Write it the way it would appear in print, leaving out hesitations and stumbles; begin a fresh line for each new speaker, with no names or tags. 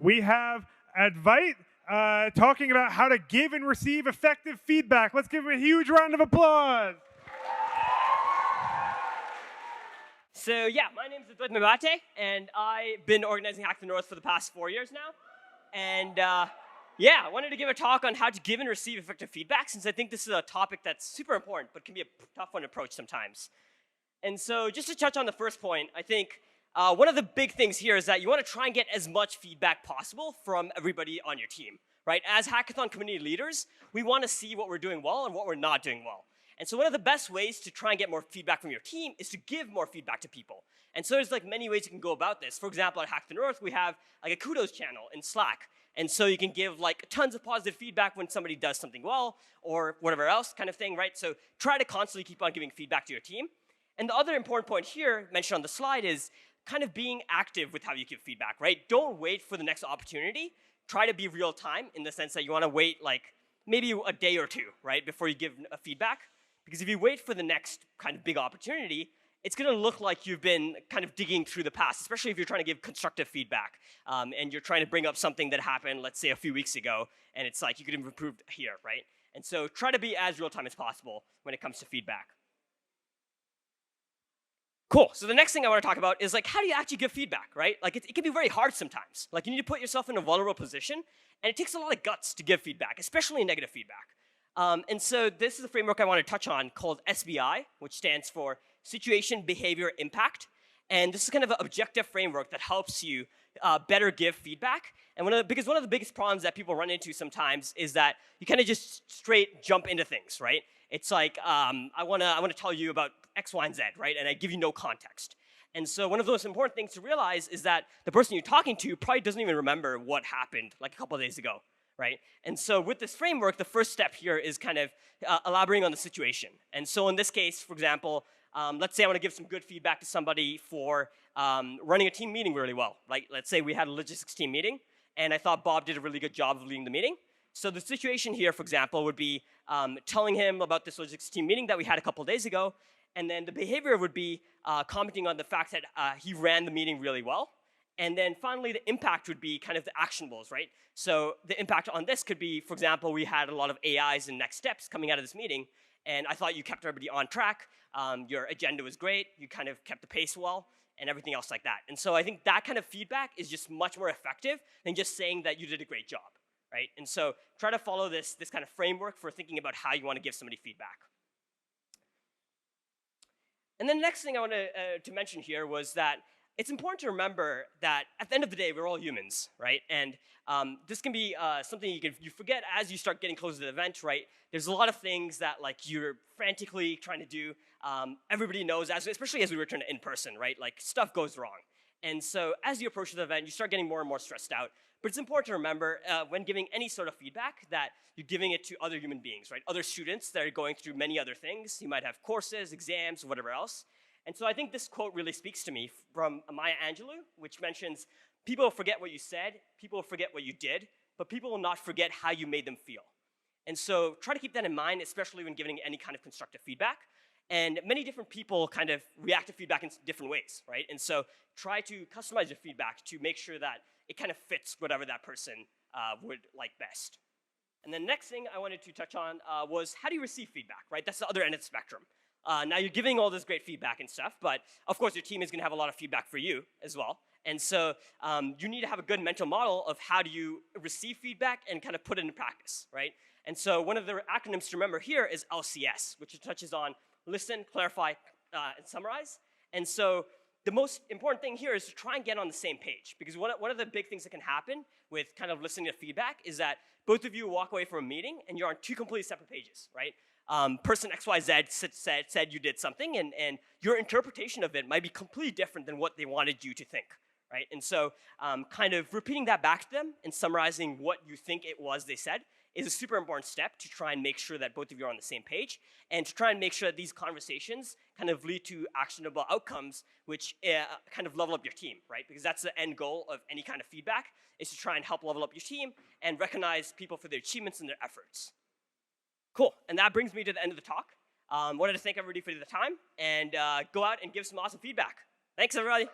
we have Advait talking about how to give and receive effective feedback. Let's give him a huge round of applause.
So yeah, my name is Maybhate, and I've been organizing Hack the North for the past 4 years now. And yeah, I wanted to give a talk on how to give and receive effective feedback, since I think this is a topic that's super important, but can be a tough one to approach sometimes. And so just to touch on the first point, I think one of the big things here is that you want to try and get as much feedback possible from everybody on your team, right? As hackathon community leaders, we want to see what we're doing well and what we're not doing well. And so one of the best ways to try and get more feedback from your team is to give more feedback to people. And so there's like many ways you can go about this. For example, at Hack the North, we have like a kudos channel in Slack. And so you can give like tons of positive feedback when somebody does something well or whatever else kind of thing, right? So try to constantly keep on giving feedback to your team. And the other important point here mentioned on the slide is kind of being active with how you give feedback, right? Don't wait for the next opportunity. Try to be real time in the sense that you want to wait like maybe a day or two, right, before you give a feedback. Because if you wait for the next kind of big opportunity, it's going to look like you've been kind of digging through the past, especially if you're trying to give constructive feedback and you're trying to bring up something that happened, let's say, a few weeks ago, and it's like you could have improved here, right? And so try to be as real time as possible when it comes to feedback. Cool. So the next thing I want to talk about is like how do you actually give feedback, right? Like it can be very hard sometimes. Like you need to put yourself in a vulnerable position, and it takes a lot of guts to give feedback, especially negative feedback. And so this is a framework I want to touch on called SBI, which stands for Situation, Behavior, Impact. And this is kind of an objective framework that helps you better give feedback. And because one of the biggest problems that people run into sometimes is that you kind of just straight jump into things, right? It's like, I want to tell you about X, Y, and Z, right? And I give you no context. And so one of the most important things to realize is that the person you're talking to probably doesn't even remember what happened like a couple of days ago. Right? And so with this framework, the first step here is kind of elaborating on the situation. And so in this case, for example, let's say I want to give some good feedback to somebody for running a team meeting really well. Like, let's say we had a logistics team meeting, and I thought Bob did a really good job of leading the meeting. So the situation here, for example, would be telling him about this logistics team meeting that we had a couple of days ago, and then the behavior would be commenting on the fact that he ran the meeting really well. And then finally, the impact would be kind of the actionables, right? So the impact on this could be, for example, we had a lot of AIs and next steps coming out of this meeting, and I thought you kept everybody on track. Your agenda was great. You kind of kept the pace well, and everything else like that. And so I think that kind of feedback is just much more effective than just saying that you did a great job, right? And so try to follow this kind of framework for thinking about how you want to give somebody feedback. And then the next thing I wanted to mention here was that it's important to remember that at the end of the day, we're all humans, right? And this can be something you forget as you start getting closer to the event, right? There's a lot of things that like you're frantically trying to do. Everybody knows, especially as we return to in-person, right? Like stuff goes wrong. And so as you approach the event, you start getting more and more stressed out. But it's important to remember when giving any sort of feedback that you're giving it to other human beings, right? Other students that are going through many other things. You might have courses, exams, whatever else. And so I think this quote really speaks to me from Maya Angelou, which mentions, people forget what you said, people forget what you did, but people will not forget how you made them feel. And so try to keep that in mind, especially when giving any kind of constructive feedback. And many different people kind of react to feedback in different ways, right? And so try to customize your feedback to make sure that it kind of fits whatever that person would like best. And the next thing I wanted to touch on was how do you receive feedback, right? That's the other end of the spectrum. Now you're giving all this great feedback and stuff, but of course your team is going to have a lot of feedback for you as well. And so you need to have a good mental model of how do you receive feedback and kind of put it into practice, right? And so one of the acronyms to remember here is LCS, which touches on listen, clarify, and summarize. And so the most important thing here is to try and get on the same page, because one of the big things that can happen with kind of listening to feedback is that both of you walk away from a meeting and you're on two completely separate pages, right? Person XYZ said you did something, and your interpretation of it might be completely different than what they wanted you to think, right? And so kind of repeating that back to them and summarizing what you think it was they said is a super important step to try and make sure that both of you are on the same page, and to try and make sure that these conversations kind of lead to actionable outcomes, which kind of level up your team, right? Because that's the end goal of any kind of feedback, is to try and help level up your team and recognize people for their achievements and their efforts. Cool, and that brings me to the end of the talk. Wanted to thank everybody for the time, and go out and give some awesome feedback. Thanks, everybody.